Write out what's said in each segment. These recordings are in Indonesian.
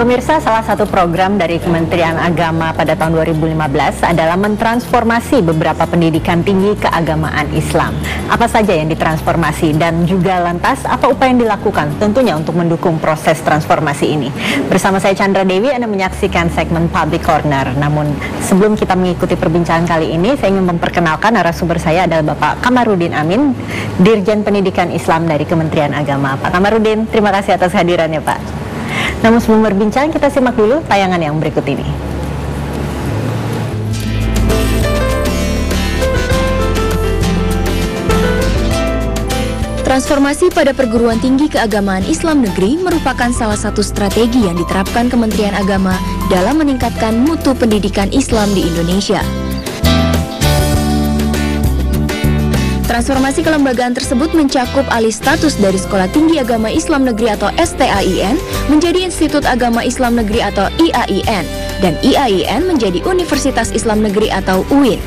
Pemirsa, salah satu program dari Kementerian Agama pada tahun 2015 adalah mentransformasi beberapa pendidikan tinggi keagamaan Islam. Apa saja yang ditransformasi dan juga lantas apa upaya yang dilakukan tentunya untuk mendukung proses transformasi ini. Bersama saya Chandra Dewi, Anda menyaksikan segmen Public Corner. Namun sebelum kita mengikuti perbincangan kali ini, saya ingin memperkenalkan narasumber saya adalah Bapak Kamarudin Amin, Dirjen Pendidikan Islam dari Kementerian Agama. Pak Kamarudin, terima kasih atas hadirannya, Pak. Namun sebelum berbincang, kita simak dulu tayangan yang berikut ini. Transformasi pada perguruan tinggi keagamaan Islam negeri merupakan salah satu strategi yang diterapkan Kementerian Agama dalam meningkatkan mutu pendidikan Islam di Indonesia. Transformasi kelembagaan tersebut mencakup alih status dari Sekolah Tinggi Agama Islam Negeri atau STAIN menjadi Institut Agama Islam Negeri atau IAIN, dan IAIN menjadi Universitas Islam Negeri atau UIN.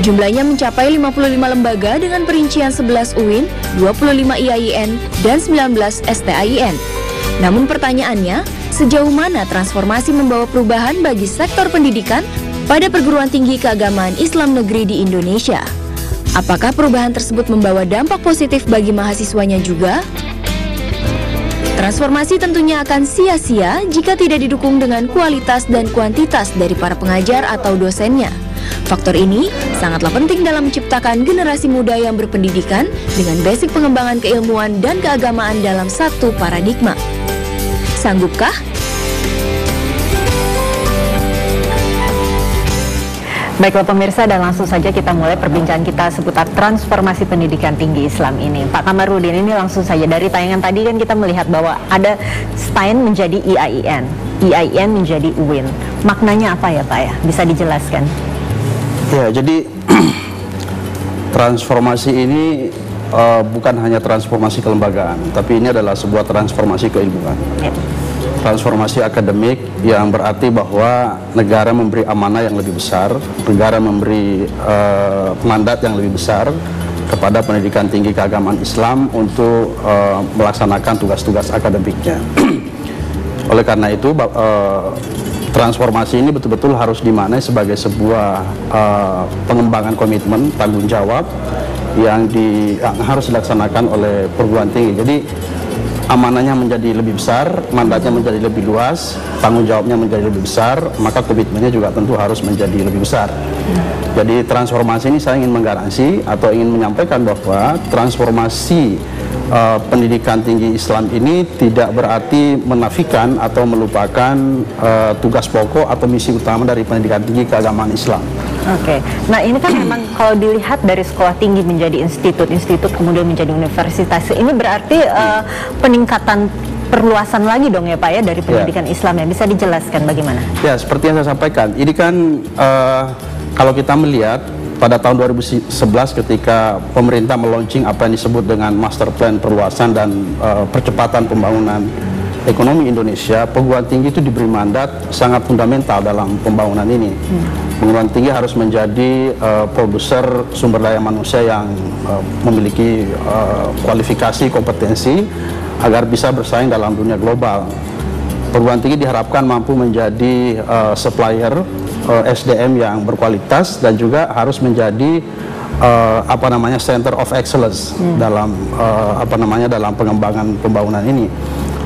Jumlahnya mencapai 55 lembaga dengan perincian 11 UIN, 25 IAIN, dan 19 STAIN. Namun pertanyaannya, sejauh mana transformasi membawa perubahan bagi sektor pendidikan pada perguruan tinggi keagamaan Islam negeri di Indonesia? Apakah perubahan tersebut membawa dampak positif bagi mahasiswanya juga? Transformasi tentunya akan sia-sia jika tidak didukung dengan kualitas dan kuantitas dari para pengajar atau dosennya. Faktor ini sangatlah penting dalam menciptakan generasi muda yang berpendidikan dengan basic pengembangan keilmuan dan keagamaan dalam satu paradigma. Sanggupkah? Baiklah pemirsa, dan langsung saja kita mulai perbincangan kita seputar transformasi pendidikan tinggi Islam ini. Pak Kamarudin, ini langsung saja dari tayangan tadi kan kita melihat bahwa ada STAIN menjadi IAIN, IAIN menjadi UIN. Maknanya apa ya Pak ya? Bisa dijelaskan? Ya, jadi transformasi ini bukan hanya transformasi kelembagaan, tapi ini adalah sebuah transformasi keilmuan. Ya. Transformasi akademik yang berarti bahwa negara memberi amanah yang lebih besar, negara memberi mandat yang lebih besar kepada pendidikan tinggi keagamaan Islam untuk melaksanakan tugas-tugas akademiknya. Oleh karena itu, transformasi ini betul-betul harus dimaknai sebagai sebuah pengembangan komitmen, tanggung jawab yang harus dilaksanakan oleh perguruan tinggi. Jadi amanahnya menjadi lebih besar, mandatnya menjadi lebih luas, tanggung jawabnya menjadi lebih besar, maka komitmennya juga tentu harus menjadi lebih besar. Jadi transformasi ini saya ingin menggaransi atau ingin menyampaikan bahwa transformasi pendidikan tinggi Islam ini tidak berarti menafikan atau melupakan tugas pokok atau misi utama dari pendidikan tinggi keagamaan Islam. Oke, nah ini kan memang kalau dilihat dari sekolah tinggi menjadi institut kemudian menjadi universitas, ini berarti peningkatan perluasan lagi dong ya Pak ya dari pendidikan Islam ya, bisa dijelaskan bagaimana? Ya, seperti yang saya sampaikan, ini kan kalau kita melihat pada tahun 2011 ketika pemerintah meluncing apa yang disebut dengan Master Plan Perluasan dan Percepatan Pembangunan Ekonomi Indonesia, perguruan tinggi itu diberi mandat sangat fundamental dalam pembangunan ini. Perguruan tinggi harus menjadi produser sumber daya manusia yang memiliki kualifikasi, kompetensi agar bisa bersaing dalam dunia global. Perguruan tinggi diharapkan mampu menjadi supplier SDM yang berkualitas dan juga harus menjadi center of excellence dalam dalam pengembangan pembangunan ini.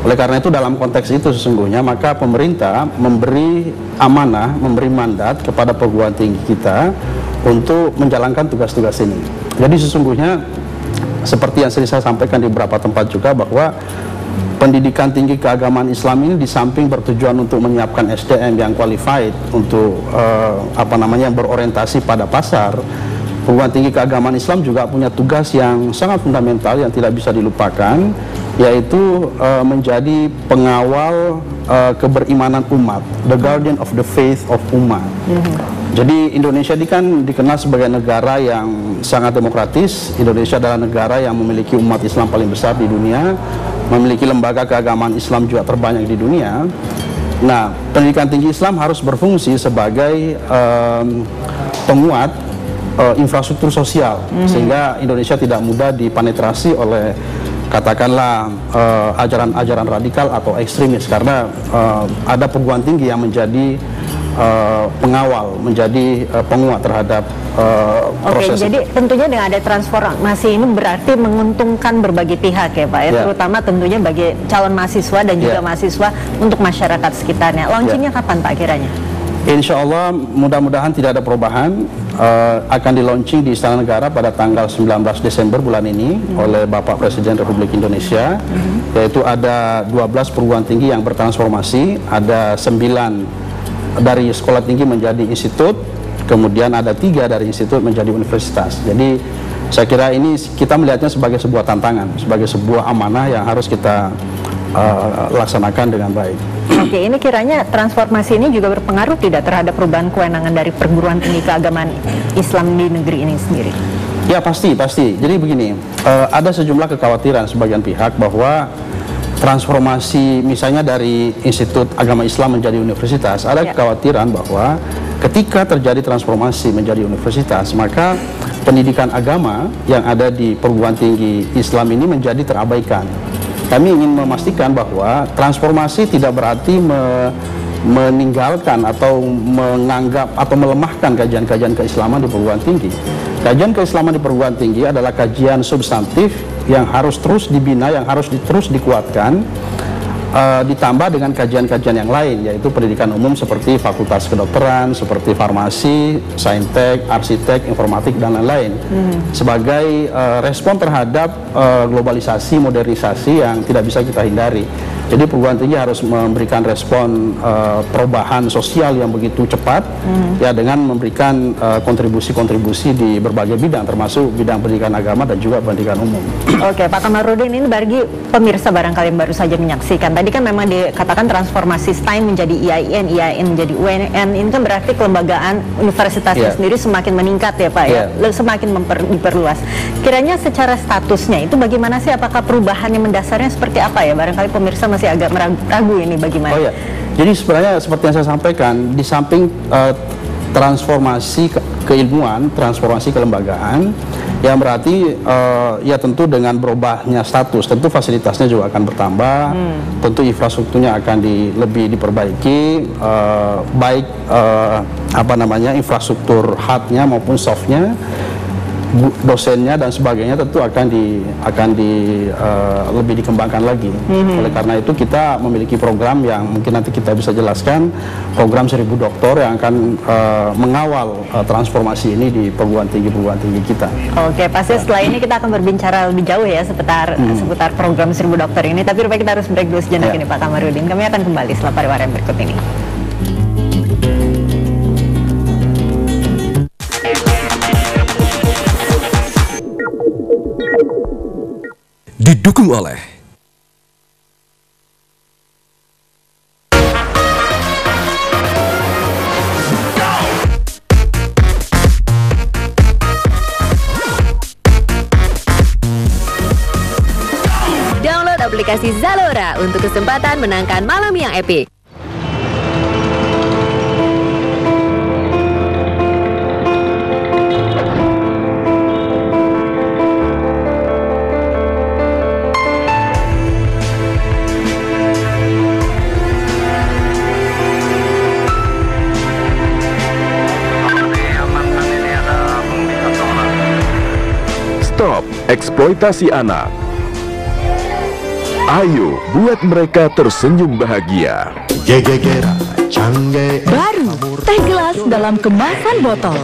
Oleh karena itu dalam konteks itu sesungguhnya maka pemerintah memberi amanah, memberi mandat kepada perguruan tinggi kita untuk menjalankan tugas-tugas ini. Jadi sesungguhnya seperti yang sering saya sampaikan di beberapa tempat juga bahwa pendidikan tinggi keagamaan Islam ini di samping bertujuan untuk menyiapkan SDM yang qualified untuk berorientasi pada pasar, perguruan tinggi keagamaan Islam juga punya tugas yang sangat fundamental yang tidak bisa dilupakan, yaitu menjadi pengawal keberimanan umat, the guardian of the faith of umat. Jadi Indonesia ini kan dikenal sebagai negara yang sangat demokratis. Indonesia adalah negara yang memiliki umat Islam paling besar di dunia, memiliki lembaga keagamaan Islam juga terbanyak di dunia. Nah, pendidikan tinggi Islam harus berfungsi sebagai penguat infrastruktur sosial, sehingga Indonesia tidak mudah dipenetrasi oleh katakanlah ajaran-ajaran radikal atau ekstremis, karena ada perguruan tinggi yang menjadi pengawal, menjadi penguat terhadap proses. Oke, jadi tentunya dengan ada transformasi ini berarti menguntungkan berbagai pihak ya Pak ya, terutama tentunya bagi calon mahasiswa dan juga mahasiswa untuk masyarakat sekitarnya. Launchingnya kapan Pak kiranya? Insya Allah mudah-mudahan tidak ada perubahan, akan di-launching di Istana Negara pada tanggal 19 Desember bulan ini oleh Bapak Presiden Republik Indonesia, yaitu ada 12 perguruan tinggi yang bertransformasi, ada 9 dari sekolah tinggi menjadi institut, kemudian ada 3 dari institut menjadi universitas. Jadi saya kira ini kita melihatnya sebagai sebuah tantangan, sebagai sebuah amanah yang harus kita laksanakan dengan baik. Oke, ini kiranya transformasi ini juga berpengaruh tidak terhadap perubahan kewenangan dari perguruan tinggi keagamaan Islam di negeri ini sendiri? Ya pasti. Jadi begini, ada sejumlah kekhawatiran sebagian pihak bahwa transformasi misalnya dari Institut Agama Islam menjadi universitas, ada kekhawatiran bahwa ketika terjadi transformasi menjadi universitas, maka pendidikan agama yang ada di perguruan tinggi Islam ini menjadi terabaikan. Kami ingin memastikan bahwa transformasi tidak berarti meninggalkan atau menganggap atau melemahkan kajian-kajian keislaman di perguruan tinggi. Kajian keislaman di perguruan tinggi adalah kajian substantif yang harus terus dibina, yang harus terus dikuatkan, ditambah dengan kajian-kajian yang lain, yaitu pendidikan umum seperti fakultas kedokteran, seperti farmasi, saintek, arsitek, informatik, dan lain-lain, sebagai respon terhadap globalisasi, modernisasi yang tidak bisa kita hindari. Jadi perguruan tinggi harus memberikan respon perubahan sosial yang begitu cepat, ya, dengan memberikan kontribusi-kontribusi di berbagai bidang, termasuk bidang pendidikan agama dan juga pendidikan umum. Oke, Pak Kamarudin, ini bagi pemirsa barangkali yang baru saja menyaksikan, tadi kan memang dikatakan transformasi STAIN menjadi IAIN menjadi UNN, ini kan berarti kelembagaan universitasnya sendiri semakin meningkat ya Pak, ya, semakin diperluas. Kiranya secara statusnya itu bagaimana sih, apakah perubahan yang mendasarnya seperti apa ya? Barangkali pemirsa masih agak ragu ini bagaimana. Jadi sebenarnya seperti yang saya sampaikan, di samping transformasi keilmuan, transformasi kelembagaan, yang berarti ya tentu dengan berubahnya status, tentu fasilitasnya juga akan bertambah, tentu infrastrukturnya akan lebih diperbaiki, baik infrastruktur hardnya maupun softnya, dosennya dan sebagainya tentu akan lebih dikembangkan lagi. Oleh karena itu kita memiliki program yang mungkin nanti kita bisa jelaskan, program 1000 doktor yang akan mengawal transformasi ini di perguruan tinggi kita. Oke, pasti setelah ini kita akan berbicara lebih jauh ya seputar program 1000 dokter ini. Tapi rupanya kita harus break dulu sejenak ini Pak Kamarudin. Kami akan kembali setelah pariwara yang berikut ini. Didukung oleh download aplikasi Zalora untuk kesempatan menangkan malam yang epik. Stop eksploitasi anak. Ayo buat mereka tersenyum bahagia. Baru, teh gelas dalam kemasan botol.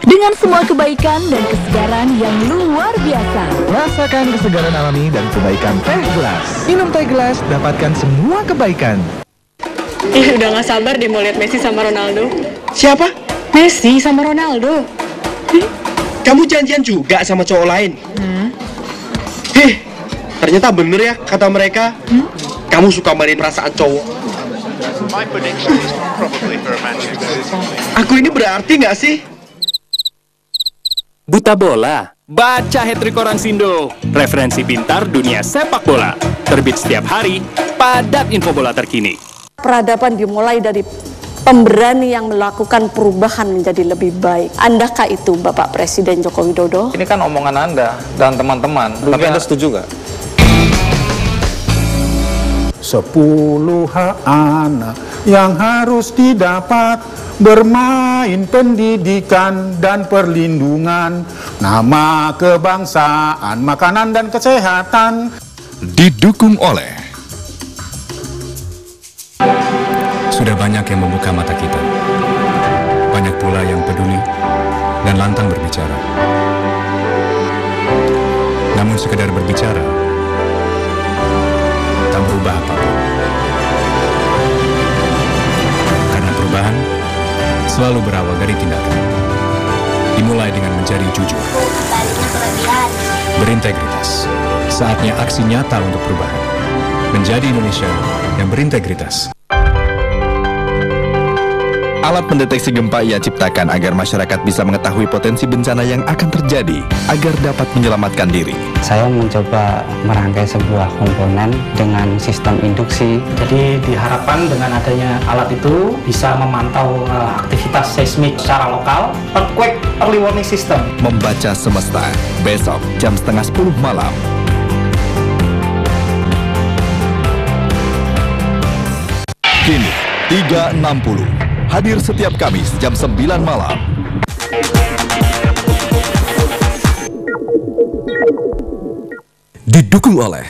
Dengan semua kebaikan dan kesegaran yang luar biasa. Rasakan kesegaran alami dan kebaikan teh gelas. Minum teh gelas, dapatkan semua kebaikan. Udah gak sabar deh mau lihat Messi sama Ronaldo. Siapa? Messi sama Ronaldo. Kamu janjian juga sama cowok lain? Ternyata bener ya kata mereka. Kamu suka mainin perasaan cowok. Aku ini berarti nggak sih? Buta bola, baca Hat-Trick Koransindo, referensi pintar dunia sepak bola. Terbit setiap hari, padat info bola terkini. Peradaban dimulai dari pemberani yang melakukan perubahan menjadi lebih baik. Andakah itu Bapak Presiden Joko Widodo? Ini kan omongan Anda dan teman-teman. Tapi Anda setuju nggak? 10 hak anak yang harus didapat, bermain pendidikan dan perlindungan, nama kebangsaan, makanan dan kesehatan. Didukung oleh sudah banyak yang membuka mata kita, banyak pula yang peduli dan lantang berbicara. Namun sekedar berbicara tak merubah apapun. Karena perubahan selalu berawal dari tindakan. Dimulai dengan menjadi jujur, berintegritas. Saatnya aksi nyata untuk perubahan. Menjadi Indonesia yang berintegritas. Alat pendeteksi gempa ia ciptakan agar masyarakat bisa mengetahui potensi bencana yang akan terjadi agar dapat menyelamatkan diri. Saya mencoba merangkai sebuah komponen dengan sistem induksi. Jadi diharapkan dengan adanya alat itu bisa memantau aktivitas seismik secara lokal, earthquake early warning system. Membaca semesta, besok jam 9:30 malam. Kini 360. Hadir setiap Kamis jam 9 malam. Didukung oleh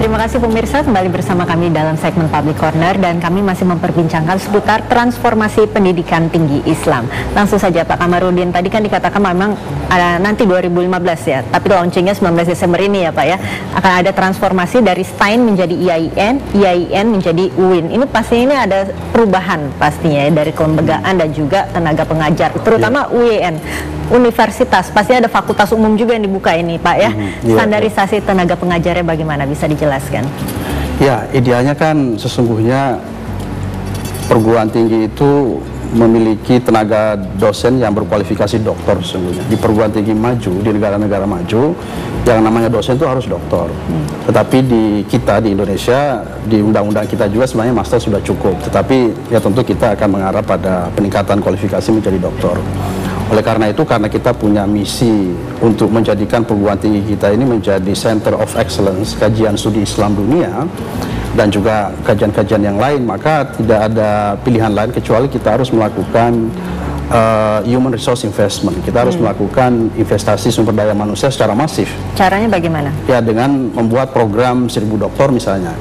Terima kasih pemirsa, kembali bersama kami dalam segmen Public Corner dan kami masih memperbincangkan seputar transformasi pendidikan tinggi Islam. Langsung saja Pak Kamarudin, tadi kan dikatakan memang nanti 2015 ya, tapi launchingnya 19 Desember ini ya Pak ya, akan ada transformasi dari STAIN menjadi IAIN menjadi UIN. Ini pasti ini ada perubahan pastinya ya, dari kelembagaan dan juga tenaga pengajar, terutama UIN. Universitas, pasti ada fakultas umum juga yang dibuka ini Pak ya. Standarisasi tenaga pengajarnya bagaimana, bisa dijelaskan? Ya, idealnya kan sesungguhnya perguruan tinggi itu memiliki tenaga dosen yang berkualifikasi doktor sesungguhnya. Di perguruan tinggi maju, di negara-negara maju, yang namanya dosen itu harus doktor. Tetapi di kita, di Indonesia, di undang-undang kita juga sebenarnya master sudah cukup. Tetapi ya tentu kita akan mengarah pada peningkatan kualifikasi menjadi doktor. Oleh karena itu, karena kita punya misi untuk menjadikan perguruan tinggi kita ini menjadi Center of Excellence, kajian studi Islam dunia, dan juga kajian-kajian yang lain, maka tidak ada pilihan lain kecuali kita harus melakukan human resource investment. Kita harus melakukan investasi sumber daya manusia secara masif. Caranya bagaimana? Ya, dengan membuat program 1000 doktor misalnya.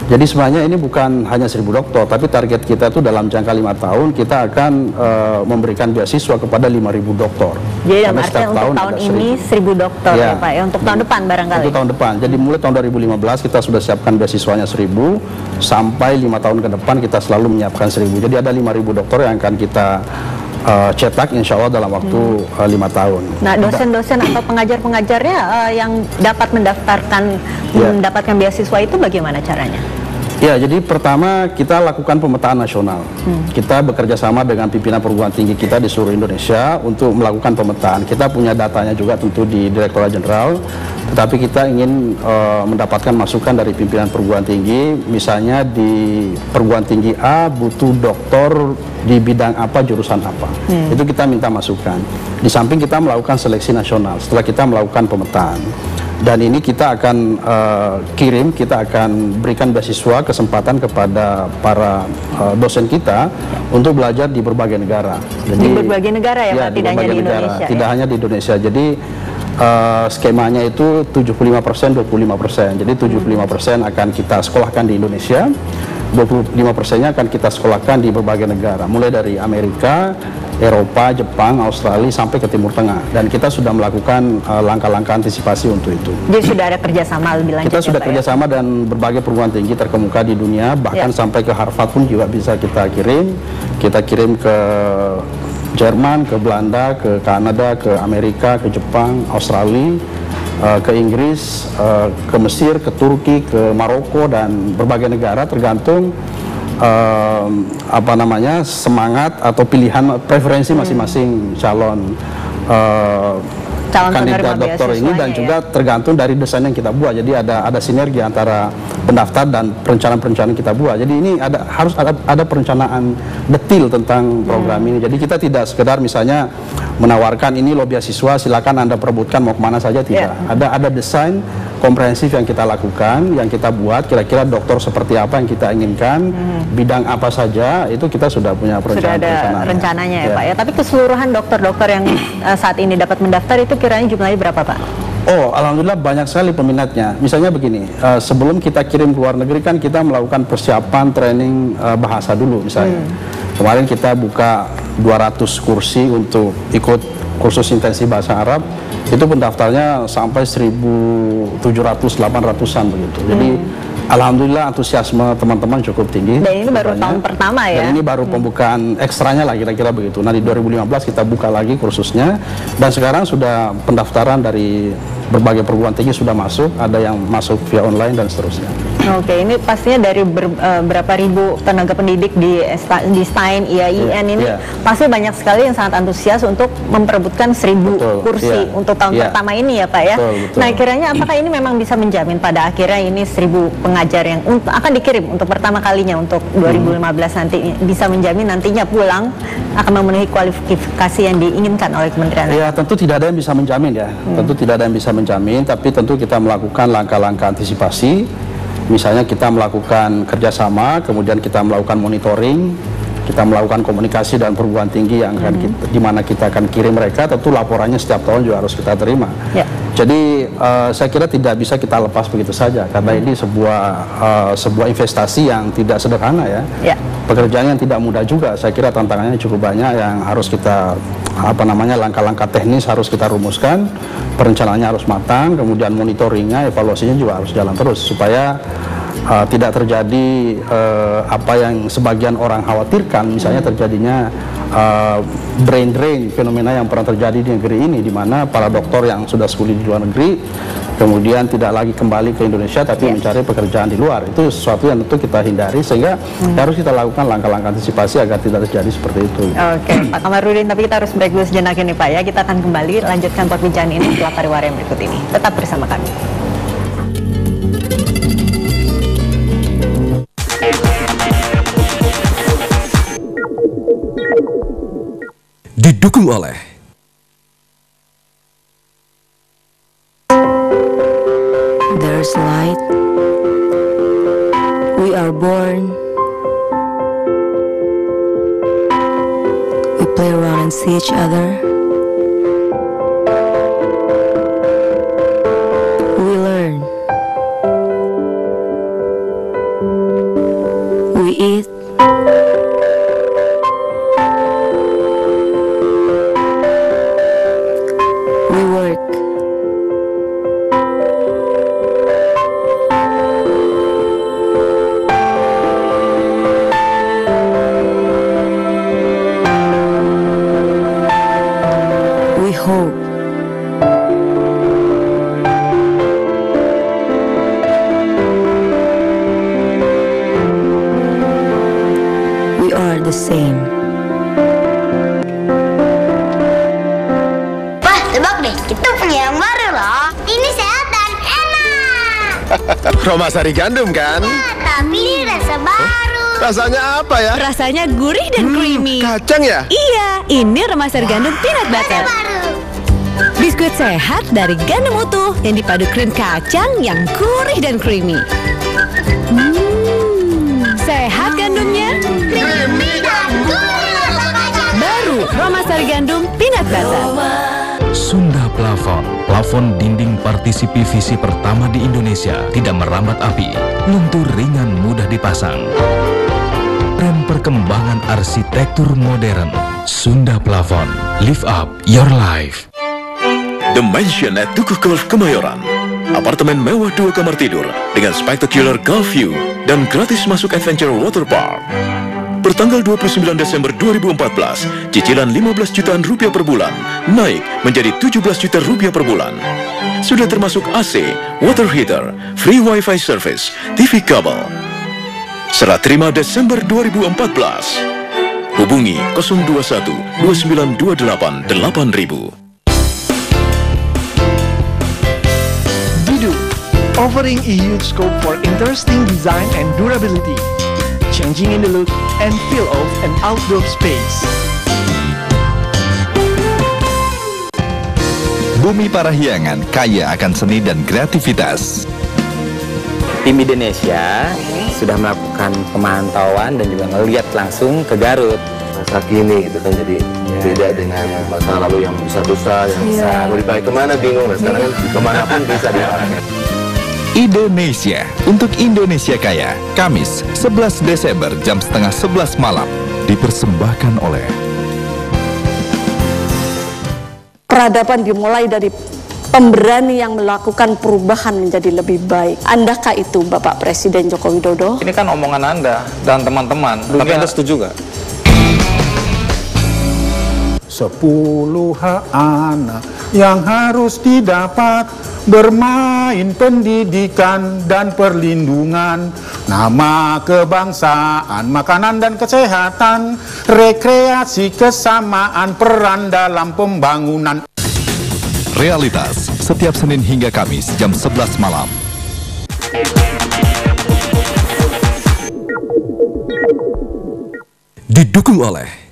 Jadi sebenarnya ini bukan hanya 1000 dokter, tapi target kita itu dalam jangka 5 tahun kita akan memberikan beasiswa kepada 5.000 dokter. Jadi dalam artinya untuk tahun ini 1000 dokter ya Pak ya, untuk tahun depan barangkali? Untuk tahun depan, jadi mulai tahun 2015 kita sudah siapkan beasiswanya 1000, sampai 5 tahun ke depan kita selalu menyiapkan 1000. Jadi ada 5.000 dokter yang akan kita cetak insya Allah dalam waktu 5 tahun. Nah, dosen-dosen atau pengajar-pengajarnya yang dapat mendapatkan beasiswa itu bagaimana caranya? Ya, jadi pertama kita lakukan pemetaan nasional. Kita bekerja sama dengan pimpinan perguruan tinggi kita di seluruh Indonesia untuk melakukan pemetaan. Kita punya datanya juga tentu di Direktorat Jenderal, tetapi kita ingin mendapatkan masukan dari pimpinan perguruan tinggi. Misalnya di perguruan tinggi A butuh doktor di bidang apa, jurusan apa. Itu kita minta masukan. Di samping kita melakukan seleksi nasional setelah kita melakukan pemetaan. Dan ini kita akan kita akan berikan beasiswa, kesempatan kepada para dosen kita untuk belajar di berbagai negara. Jadi, di berbagai negara ya Pak, tidak hanya di Indonesia. Tidak hanya di Indonesia. Jadi skemanya itu 75%, 25%. Jadi 75% akan kita sekolahkan di Indonesia, 25%-nya akan kita sekolahkan di berbagai negara, mulai dari Amerika, Eropa, Jepang, Australia, sampai ke Timur Tengah. Dan kita sudah melakukan langkah-langkah antisipasi untuk itu. Jadi sudah ada kerjasama lebih lanjut. Kita sudah kerjasama dan berbagai perguruan tinggi terkemuka di dunia, bahkan sampai ke Harvard pun juga bisa kita kirim. Kita kirim ke Jerman, ke Belanda, ke Kanada, ke Amerika, ke Jepang, Australia, ke Inggris, ke Mesir, ke Turki, ke Maroko, dan berbagai negara tergantung semangat atau pilihan preferensi masing-masing calon kandidat doktor ini, dan juga tergantung dari desain yang kita buat. Jadi ada sinergi antara pendaftar dan perencanaan-perencanaan kita buat. Jadi ini harus ada perencanaan detail detail tentang program ini. Jadi kita tidak sekedar misalnya menawarkan ini loh beasiswa, silakan Anda perebutkan mau kemana saja, tidak. Ada desain komprehensif yang kita lakukan, yang kita buat, kira-kira dokter seperti apa yang kita inginkan, bidang apa saja, itu kita sudah punya Sudah ada rencananya ya Pak ya. Tapi keseluruhan dokter-dokter yang saat ini dapat mendaftar itu kiranya jumlahnya berapa Pak? Oh, alhamdulillah banyak sekali peminatnya. Misalnya begini, sebelum kita kirim ke luar negeri kan kita melakukan persiapan training bahasa dulu misalnya. Kemarin kita buka 200 kursi untuk ikut kursus intensif bahasa Arab. Itu pendaftarnya sampai 1.700-800-an begitu. Jadi alhamdulillah antusiasme teman-teman cukup tinggi. Dan ini baru tahun pertama ya? Dan ini baru pembukaan ekstranya lah kira-kira begitu. Nah di 2015 kita buka lagi kursusnya. Dan sekarang sudah pendaftaran dari berbagai perguruan tinggi sudah masuk. Ada yang masuk via online dan seterusnya. Oke, ini pastinya dari berapa ribu tenaga pendidik di STAIN, IAIN ini pasti banyak sekali yang sangat antusias untuk memperebutkan 1.000 kursi untuk tahun pertama ini ya Pak ya. Nah kiranya apakah ini memang bisa menjamin pada akhirnya ini 1.000 pengajar yang akan dikirim untuk pertama kalinya untuk 2015 nanti bisa menjamin nantinya pulang akan memenuhi kualifikasi yang diinginkan oleh Kementerian? Ya tentu tidak ada yang bisa menjamin ya, tentu tidak ada yang bisa menjamin, tapi tentu kita melakukan langkah-langkah antisipasi. Misalnya kita melakukan kerjasama, kemudian kita melakukan monitoring, kita melakukan komunikasi dan perguruan tinggi yang akan di mana kita akan kirim mereka, tentu laporannya setiap tahun juga harus kita terima. Jadi saya kira tidak bisa kita lepas begitu saja, karena ini sebuah investasi yang tidak sederhana ya. Pekerjaan yang tidak mudah juga, saya kira tantangannya cukup banyak yang harus kita langkah-langkah teknis harus kita rumuskan, perencanaannya harus matang, kemudian monitoringnya, evaluasinya juga harus jalan terus supaya tidak terjadi apa yang sebagian orang khawatirkan, misalnya terjadinya brain drain, fenomena yang pernah terjadi di negeri ini, di mana para dokter yang sudah studi di luar negeri kemudian tidak lagi kembali ke Indonesia tapi mencari pekerjaan di luar. Itu sesuatu yang tentu kita hindari, sehingga harus kita lakukan langkah-langkah antisipasi agar tidak terjadi seperti itu. Oke, Pak Kamarudin, tapi kita harus break dulu sejenak ini Pak ya. Kita akan kembali lanjutkan perbincangan ini setelah pariwara yang berikut ini. Tetap bersama kami. Didukung oleh There's light. We are born. We play around and see each other. We learn. We eat. We work. We hope. We are the same. Wah, tebak deh, kita punya yang baru loh. Ini sehat dan enak. Roma Sari Gandum kan? Ya, tapi ini rasa baru. Rasanya apa ya? Rasanya gurih dan creamy. Kacang ya? Iya, ini Remaser Gandum Peanut Butter. Biskuit sehat dari gandum utuh yang dipadu krim kacang yang gurih dan creamy. Sehat gandumnya? Creamy dan gurih rasa kacang. Baru Remaser Gandum Peanut Butter. Sunda Plafon, plafon dinding partisi PVC pertama di Indonesia, tidak merambat api, luntur ringan mudah dipasang. Tren perkembangan arsitektur modern, Sunda Plafon, live up your life. The Mansion at Tugu Golf Kemayoran, apartemen mewah 2 kamar tidur dengan spectacular golf view dan gratis masuk adventure water park. Pertanggal 29 Desember 2014, cicilan 15 jutaan rupiah per bulan naik menjadi 17 juta rupiah per bulan. Sudah termasuk AC, water heater, free wifi service, TV kabel. Serah terima Desember 2014. Hubungi 021 2928 8000. Didu, offering a huge scope for interesting design and durability. changing in the look and feel of an outdoor space. Bumi Parahyangan kaya akan seni dan kreativitas. Tim Indonesia sudah melakukan pemantauan dan juga ngelihat langsung ke Garut. Masa kini itu kan jadi beda dengan masa lalu yang besar-besar, yang besar. Lebih baik kemana bingung, sekarang kan kemanapun bisa diarahkan. Indonesia untuk Indonesia Kaya, Kamis 11 Desember jam 10:30 malam, dipersembahkan oleh Peradaban dimulai dari pemberani yang melakukan perubahan menjadi lebih baik. Andakah itu Bapak Presiden Joko Widodo? Ini kan omongan Anda dan teman-teman, tapi Anda setuju nggak? 10 hak anak yang harus didapat, bermain pendidikan dan perlindungan, nama kebangsaan, makanan dan kesehatan, rekreasi kesamaan, peran dalam pembangunan. Realitas setiap Senin hingga Kamis jam 11 malam. Didukung oleh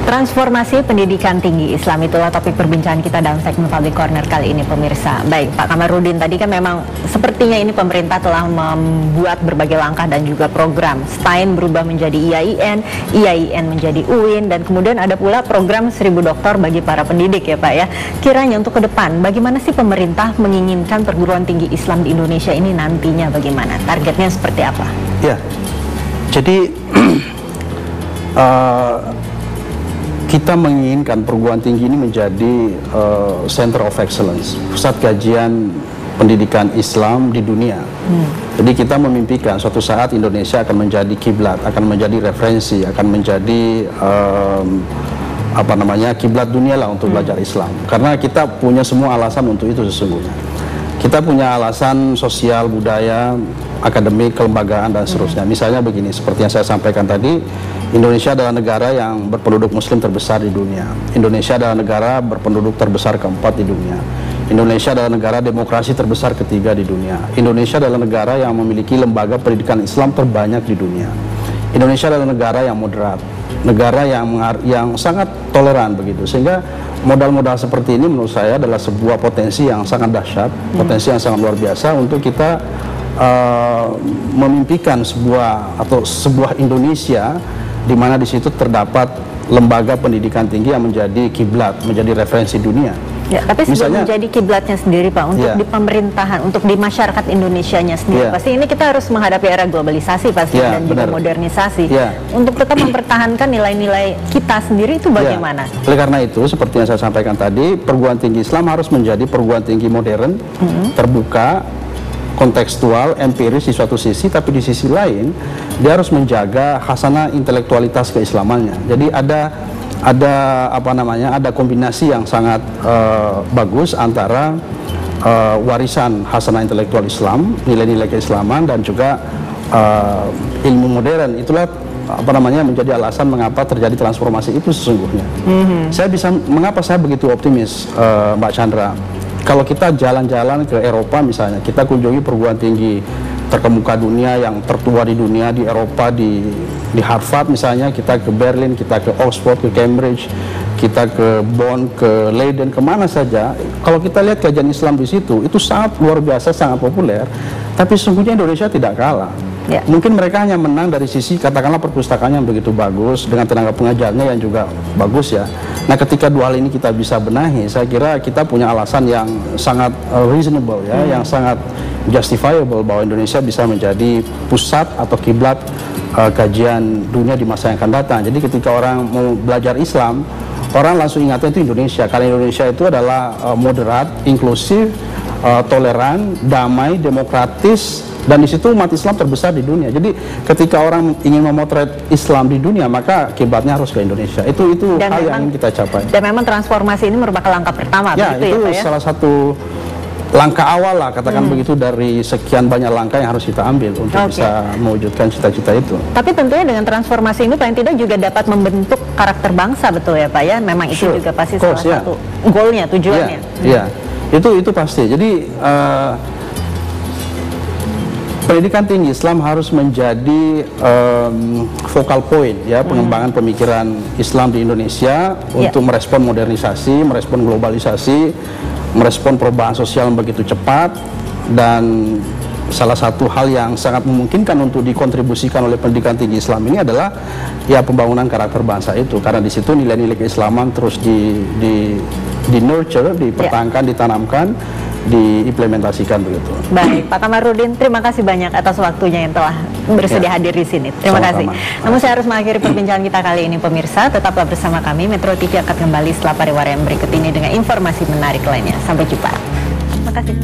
Transformasi pendidikan tinggi Islam, itulah topik perbincangan kita dalam segmen Public Corner kali ini, pemirsa. Baik, Pak Kamarudin, tadi kan memang sepertinya ini pemerintah telah membuat berbagai langkah dan juga program. STAIN berubah menjadi IAIN, IAIN menjadi UIN, dan kemudian ada pula program 1000 dokter bagi para pendidik ya Pak ya. Kiranya untuk ke depan, bagaimana sih pemerintah menginginkan perguruan tinggi Islam di Indonesia ini nantinya bagaimana? Targetnya seperti apa? Ya, jadi kita menginginkan perguruan tinggi ini menjadi Center of Excellence, pusat kajian pendidikan Islam di dunia. Jadi kita memimpikan suatu saat Indonesia akan menjadi kiblat, akan menjadi referensi, akan menjadi kiblat dunia lah untuk belajar Islam. Karena kita punya semua alasan untuk itu sesungguhnya. Kita punya alasan sosial, budaya, akademik, kelembagaan, dan seterusnya. Misalnya begini, seperti yang saya sampaikan tadi, Indonesia adalah negara yang berpenduduk muslim terbesar di dunia. Indonesia adalah negara berpenduduk terbesar keempat di dunia. Indonesia adalah negara demokrasi terbesar ketiga di dunia. Indonesia adalah negara yang memiliki lembaga pendidikan Islam terbanyak di dunia. Indonesia adalah negara yang moderat, negara yang sangat toleran begitu. Sehingga modal-modal seperti ini menurut saya adalah sebuah potensi yang sangat dahsyat, potensi yang sangat luar biasa untuk kita memimpikan sebuah Indonesia di mana di situ terdapat lembaga pendidikan tinggi yang menjadi kiblat, menjadi referensi dunia. Ya, tapi sebelum menjadi kiblatnya sendiri Pak, untuk di pemerintahan, untuk di masyarakat Indonesianya sendiri, pasti ini kita harus menghadapi era globalisasi pasti dan juga modernisasi. Untuk tetap mempertahankan nilai-nilai kita sendiri itu bagaimana? Oleh karena itu, seperti yang saya sampaikan tadi, perguruan tinggi Islam harus menjadi perguruan tinggi modern, terbuka, kontekstual, empiris di suatu sisi, tapi di sisi lain dia harus menjaga khasanah intelektualitas keislamannya. Jadi ada kombinasi yang sangat bagus antara warisan khasanah intelektual Islam, nilai-nilai keislaman, dan juga ilmu modern. Itulah menjadi alasan mengapa terjadi transformasi itu sesungguhnya. Mengapa saya begitu optimis, Mbak Chandra? Kalau kita jalan-jalan ke Eropa misalnya, kita kunjungi perguruan tinggi terkemuka dunia yang tertua di dunia, di Eropa, di Harvard misalnya, kita ke Berlin, kita ke Oxford, ke Cambridge, kita ke Bonn, ke Leiden, kemana saja. Kalau kita lihat kajian Islam di situ, itu sangat luar biasa, sangat populer. Tapi sesungguhnya Indonesia tidak kalah. Mungkin mereka hanya menang dari sisi katakanlah perpustakaannya yang begitu bagus, dengan tenaga pengajarnya yang juga bagus ya. Nah, ketika dua hal ini kita bisa benahi, saya kira kita punya alasan yang sangat reasonable ya, yang sangat justifiable bahwa Indonesia bisa menjadi pusat atau kiblat kajian dunia di masa yang akan datang. Jadi ketika orang mau belajar Islam, orang langsung ingatnya itu Indonesia, karena Indonesia itu adalah moderat, inklusif, toleran, damai, demokratis, dan di situ umat Islam terbesar di dunia. Jadi ketika orang ingin memotret Islam di dunia, maka kiblatnya harus ke Indonesia. Itu hal yang ingin kita capai. Dan memang transformasi ini merupakan langkah pertama, ya, begitu itu ya, Pak, salah satu langkah awal lah, katakan begitu, dari sekian banyak langkah yang harus kita ambil untuk bisa mewujudkan cita-cita itu. Tapi tentunya dengan transformasi ini paling tidak juga dapat membentuk karakter bangsa, betul ya Pak ya? Memang itu juga pasti salah satu goalnya, tujuannya. Iya, itu pasti. Jadi pendidikan tinggi Islam harus menjadi focal point ya pengembangan pemikiran Islam di Indonesia untuk merespon modernisasi, merespon globalisasi, merespon perubahan sosial yang begitu cepat. Dan salah satu hal yang sangat memungkinkan untuk dikontribusikan oleh pendidikan tinggi Islam ini adalah ya pembangunan karakter bangsa itu, karena di situ nilai-nilai keislaman terus di nurture, dipertahankan, ditanamkan, diimplementasikan begitu. Baik, Pak Kamarudin, terima kasih banyak atas waktunya yang telah bersedia hadir di sini. Terima kasih. Namun saya harus mengakhiri perbincangan kita kali ini, pemirsa. Tetaplah bersama kami. Metro TV akan kembali setelah pariwara yang berikut ini dengan informasi menarik lainnya. Sampai jumpa. Terima kasih.